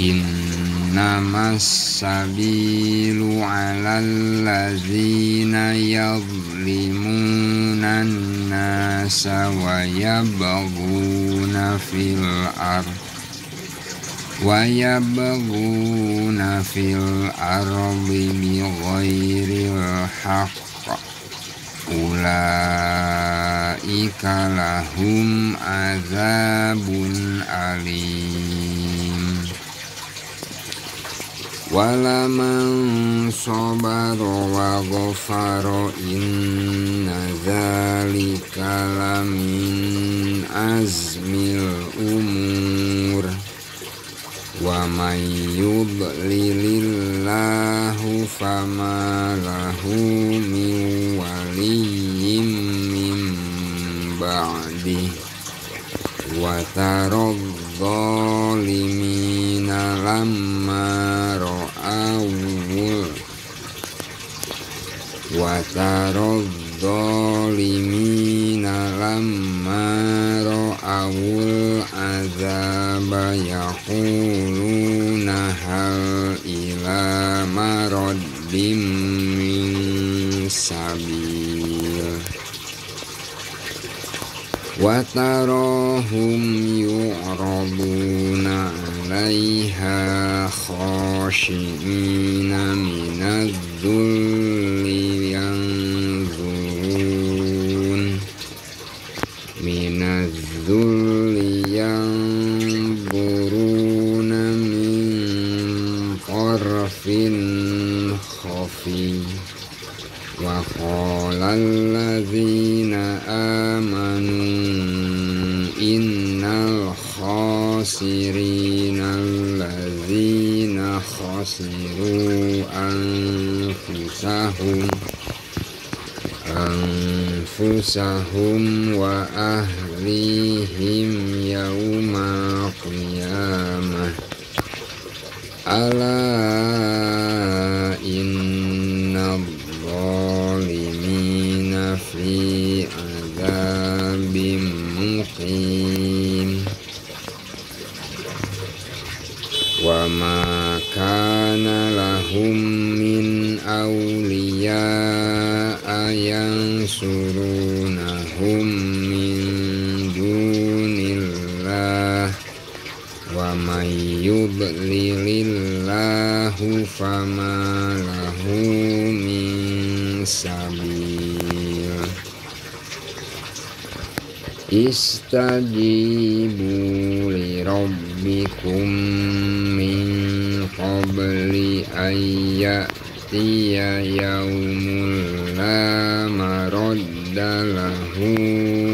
Innamas sabilu 'alal ladzina yadhlimuna an-nasa wa yabghuna fil ardi bighairil haqq ulaika lahum adzabun alim. Walaman sabara wa ghafara inna dzalika lamin azmil umur. Wa may yudlilillahu fama lahu min waliyyin min ba'di wa taradh dhalimina lamma ra'awul azaba yaquluna hal ila maraddim min sabil wa tarahum yu'raduna 'alaiha khashi'ina minadh-dhulli yanzuruna min tarfin khafi wa qala alladzina amanu innal khasirina alladzina khasiru anfusahum wa ahlihim yaumal qiyamah. Ala inna dhalimina fi adzabim muqim. Wa ma kana lahum min awliya'a yansurunahum min dunillah wa may yudlilillahu fama lahu min sabil. Istajibu li rabbikum min qabli ayyatiya yaumul la maradda lahu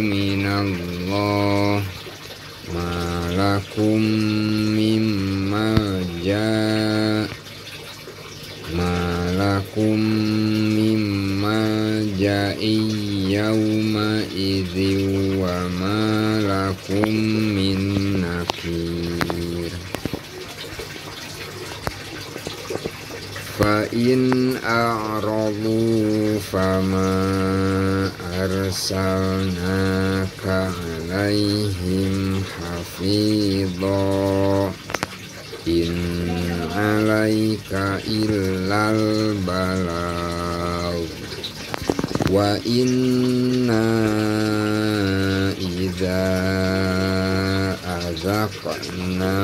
minallah malakum mimma ja'i yawma idzi wa malakum min nakir. Fa in a'radu fama arsalnaka 'alaihim hafidha in 'alaika illal balagh wa inna idza azaqna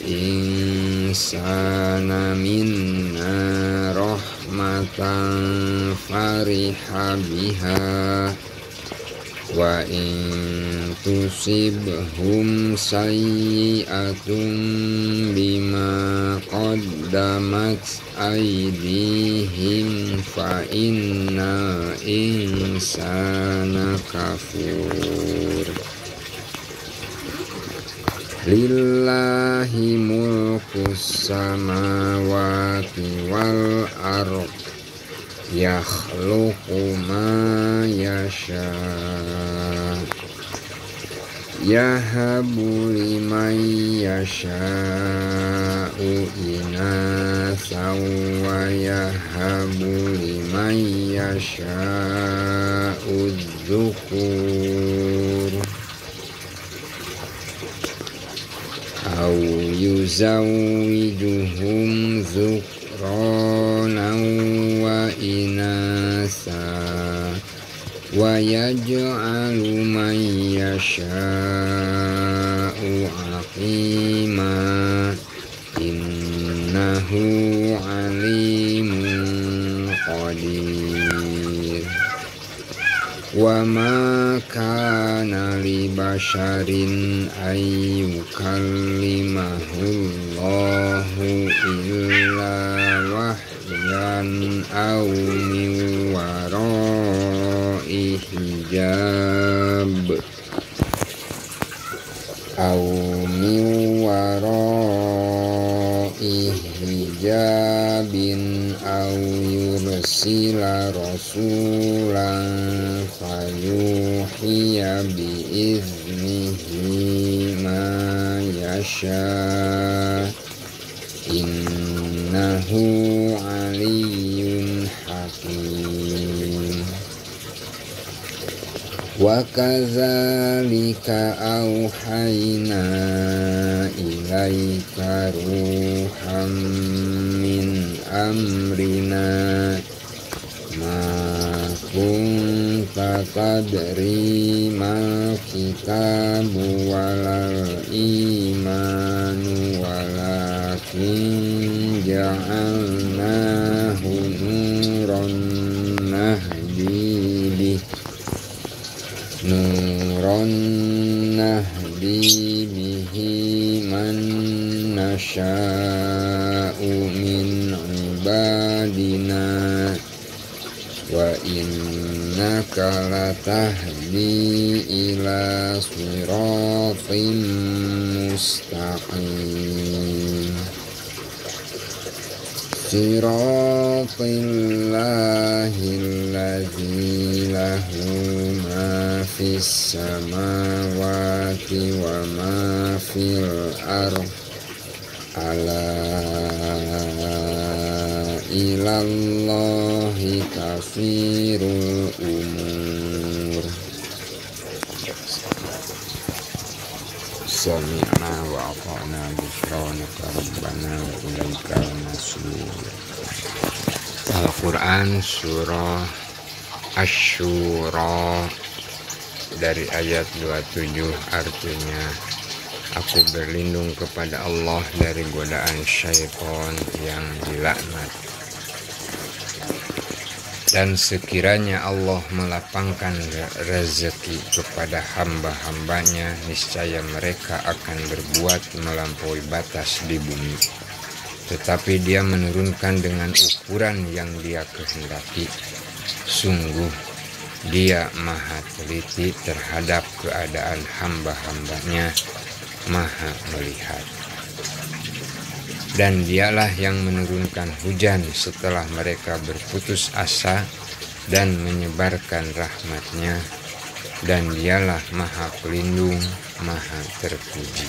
insana minna rahmatan fariha biha wa in tusibhum sayyi'atun bima qaddamat aydihim fa inna insana kafur. Lillahi mulkus samawati wal ardh yakhluqu ma yasha yahabu liman yasha'u inatha wa yahabu liman yasha'u dhukur au yuzawwijuhum dzukuranan wa inasa wa yaj'alu man yasha'u aqima innahu alimun qadir. Wa ma kana li basharin ay yukallimahullahu illa wahyan aw min wara'i hijab hijabin aw yursila rasulan fayuhiya biiznihi ma yasha innahu aliyyun hakim. Wa kadzalika auhayna ilaika ruham min amrina ma kunta tadri mal kitabu walal imanu walakin ja'alnahu nuran nahdi bihi man nasha'u min ibadina wa innaka latahdi ila siratim mustaqim. Siratil ladzi lahu ma fis samawati wa ma fil ardh ala ilallahi tafsirul umur. Sami'na wa ata'na ghufranaka rabbana wa ilaikal masir. Al-Quran surah Asy-Syura dari ayat 27, artinya aku berlindung kepada Allah dari godaan syaitan yang dilaknat. Dan sekiranya Allah melapangkan rezeki kepada hamba-hambanya, niscaya mereka akan berbuat melampaui batas di bumi. Tetapi Dia menurunkan dengan ukuran yang Dia kehendaki. Sungguh Dia maha teliti terhadap keadaan hamba-hambanya, maha melihat. Dan Dialah yang menurunkan hujan setelah mereka berputus asa dan menyebarkan rahmat-Nya, dan Dialah maha pelindung, maha terpuji.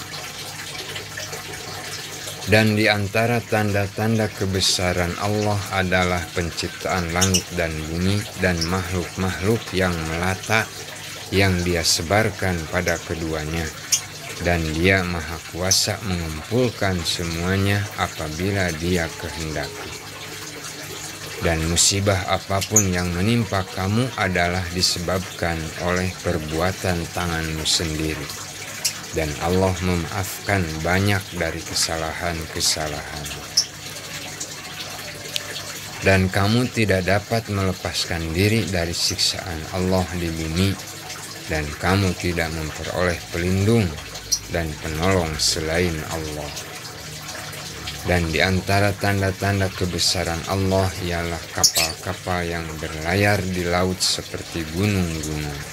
Dan di antara tanda-tanda kebesaran Allah adalah penciptaan langit dan bumi dan makhluk-makhluk yang melata yang Dia sebarkan pada keduanya. Dan Dia maha kuasa mengumpulkan semuanya apabila Dia kehendaki. Dan musibah apapun yang menimpa kamu adalah disebabkan oleh perbuatan tanganmu sendiri. Dan Allah memaafkan banyak dari kesalahan-kesalahan. Dan kamu tidak dapat melepaskan diri dari siksaan Allah di bumi, dan kamu tidak memperoleh pelindung dan penolong selain Allah. Dan di antara tanda-tanda kebesaran Allah ialah kapal-kapal yang berlayar di laut seperti gunung-gunung.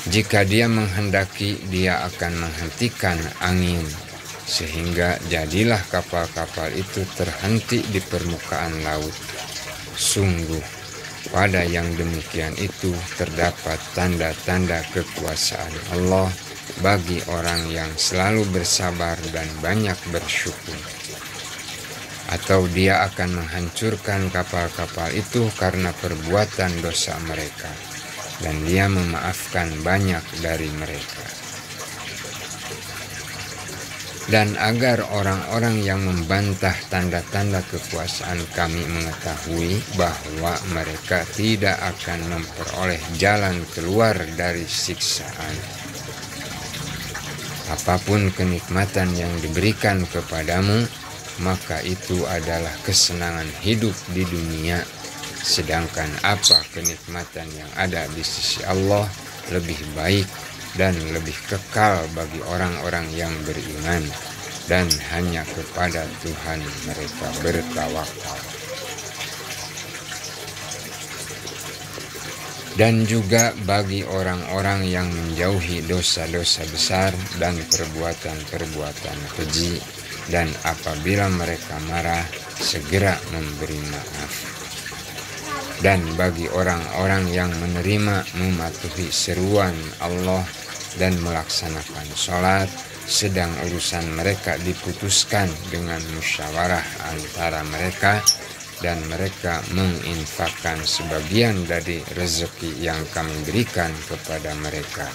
Jika Dia menghendaki, Dia akan menghentikan angin, sehingga jadilah kapal-kapal itu terhenti di permukaan laut. Sungguh, pada yang demikian itu terdapat tanda-tanda kekuasaan Allah bagi orang yang selalu bersabar dan banyak bersyukur. Atau Dia akan menghancurkan kapal-kapal itu karena perbuatan dosa mereka, dan Dia memaafkan banyak dari mereka. Dan agar orang-orang yang membantah tanda-tanda kekuasaan kami mengetahui bahwa mereka tidak akan memperoleh jalan keluar dari siksaan. Apapun kenikmatan yang diberikan kepadamu, maka itu adalah kesenangan hidup di dunia. Sedangkan apa kenikmatan yang ada di sisi Allah lebih baik dan lebih kekal bagi orang-orang yang beriman, dan hanya kepada Tuhan mereka bertawakal. Dan juga bagi orang-orang yang menjauhi dosa-dosa besar dan perbuatan-perbuatan keji, dan apabila mereka marah, segera memberi maaf. Dan bagi orang-orang yang menerima mematuhi seruan Allah dan melaksanakan sholat, sedang urusan mereka diputuskan dengan musyawarah antara mereka, dan mereka menginfakkan sebagian dari rezeki yang kami berikan kepada mereka.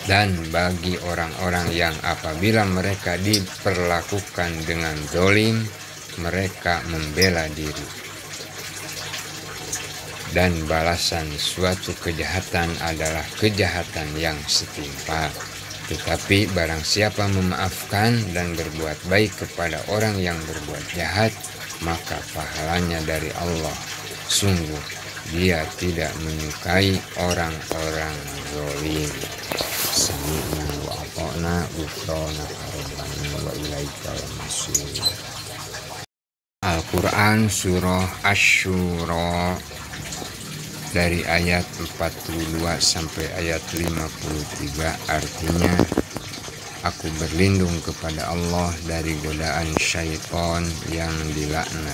Dan bagi orang-orang yang apabila mereka diperlakukan dengan zalim, mereka membela diri. Dan balasan suatu kejahatan adalah kejahatan yang setimpal. Tetapi barang siapa memaafkan dan berbuat baik kepada orang yang berbuat jahat, maka pahalanya dari Allah. Sungguh dia tidak menyukai orang-orang zalim. Sami'na wa ata'na ghufranaka rabbana wa ilaikal masir. Al-Quran Surah Asy-Syura dari ayat 42 sampai ayat 53, artinya, aku berlindung kepada Allah dari godaan syaitan yang dilaknat.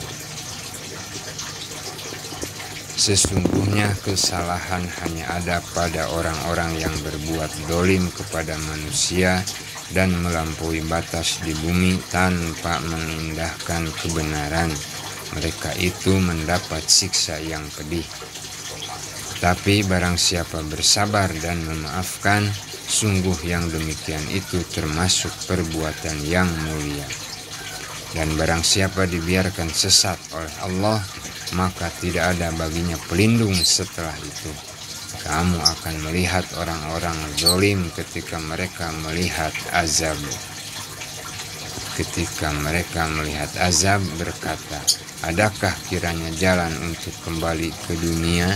Sesungguhnya kesalahan hanya ada pada orang-orang yang berbuat zalim kepada manusia dan melampaui batas di bumi tanpa mengindahkan kebenaran. Mereka itu mendapat siksa yang pedih. Tapi barang siapa bersabar dan memaafkan, sungguh yang demikian itu termasuk perbuatan yang mulia. Dan barang siapa dibiarkan sesat oleh Allah, maka tidak ada baginya pelindung setelah itu. Kamu akan melihat orang-orang zalim ketika mereka melihat azab. Ketika mereka melihat azab, berkata, adakah kiranya jalan untuk kembali ke dunia?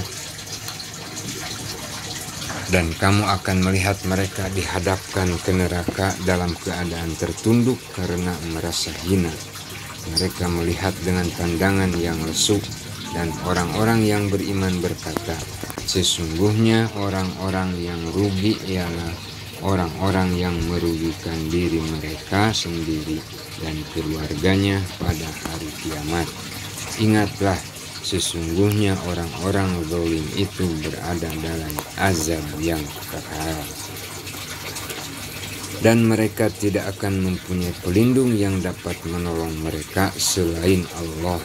Dan kamu akan melihat mereka dihadapkan ke neraka dalam keadaan tertunduk karena merasa hina. Mereka melihat dengan pandangan yang lesu, dan orang-orang yang beriman berkata, sesungguhnya orang-orang yang rugi ialah orang-orang yang merugikan diri mereka sendiri dan keluarganya pada hari kiamat. Ingatlah, sesungguhnya orang-orang zalim itu berada dalam azab yang kekal. Dan mereka tidak akan mempunyai pelindung yang dapat menolong mereka selain Allah.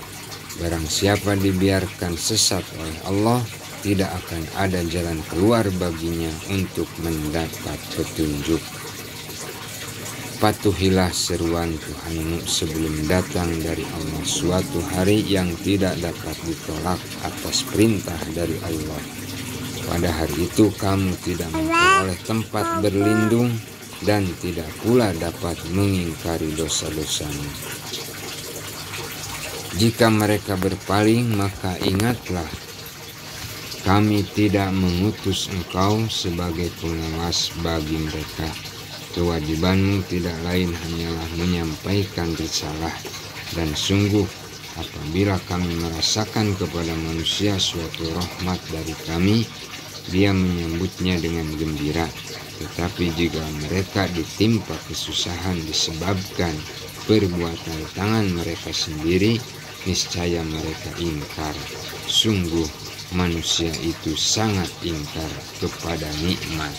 Barang siapa dibiarkan sesat oleh Allah, tidak akan ada jalan keluar baginya untuk mendapat petunjuk. Patuhilah seruan Tuhanmu sebelum datang dari Allah suatu hari yang tidak dapat ditolak atas perintah dari Allah. Pada hari itu kamu tidak memperoleh tempat berlindung dan tidak pula dapat mengingkari dosa-dosamu. Jika mereka berpaling, maka ingatlah, kami tidak mengutus engkau sebagai pengawas bagi mereka. Kewajibanmu tidak lain hanyalah menyampaikan risalah. Dan sungguh, apabila kami merasakan kepada manusia suatu rahmat dari kami, dia menyambutnya dengan gembira. Tetapi jika mereka ditimpa kesusahan disebabkan perbuatan tangan mereka sendiri, niscaya mereka ingkar. Sungguh manusia itu sangat ingkar kepada nikmat.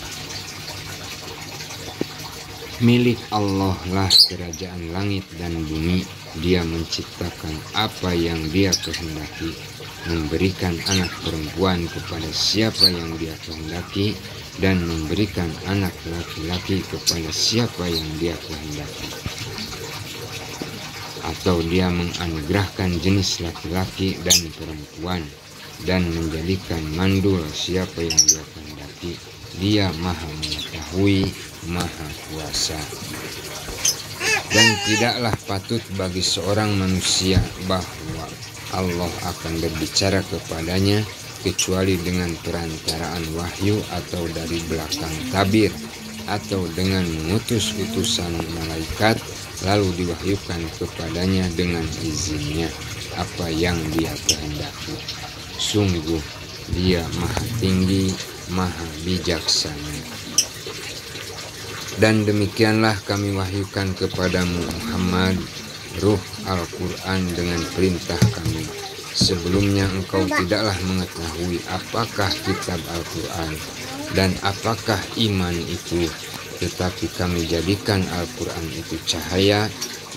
Milik Allah lah kerajaan langit dan bumi. Dia menciptakan apa yang dia kehendaki, memberikan anak perempuan kepada siapa yang dia kehendaki, dan memberikan anak laki-laki kepada siapa yang dia kehendaki, atau dia menganugerahkan jenis laki-laki dan perempuan dan menjadikan mandul siapa yang dia kehendaki. Dia maha mengetahui, maha kuasa. Dan tidaklah patut bagi seorang manusia bahwa Allah akan berbicara kepadanya kecuali dengan perantaraan wahyu atau dari belakang tabir, atau dengan mengutus utusan malaikat lalu diwahyukan kepadanya dengan izinnya apa yang dia kehendaki. Sungguh dia maha tinggi, maha bijaksana. Dan demikianlah kami wahyukan kepadamu Muhammad ruh Al-Quran dengan perintah kami. Sebelumnya engkau tidaklah mengetahui apakah kitab Al-Quran dan apakah iman itu, tetapi kami jadikan Al-Quran itu cahaya.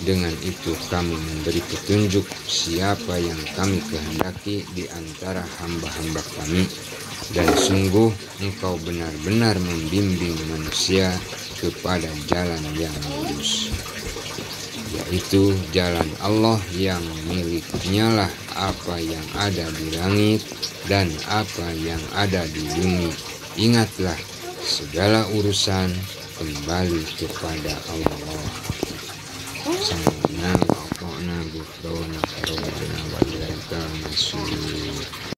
Dengan itu kami memberi petunjuk siapa yang kami kehendaki di antara hamba-hamba kami. Dan sungguh engkau benar-benar membimbing manusia kepada jalan yang lurus, yaitu jalan Allah yang miliknya lah apa yang ada di langit dan apa yang ada di bumi. Ingatlah, segala urusan kembali kepada Allah. Samana wa ta'na gufrona wa ilaikal masir.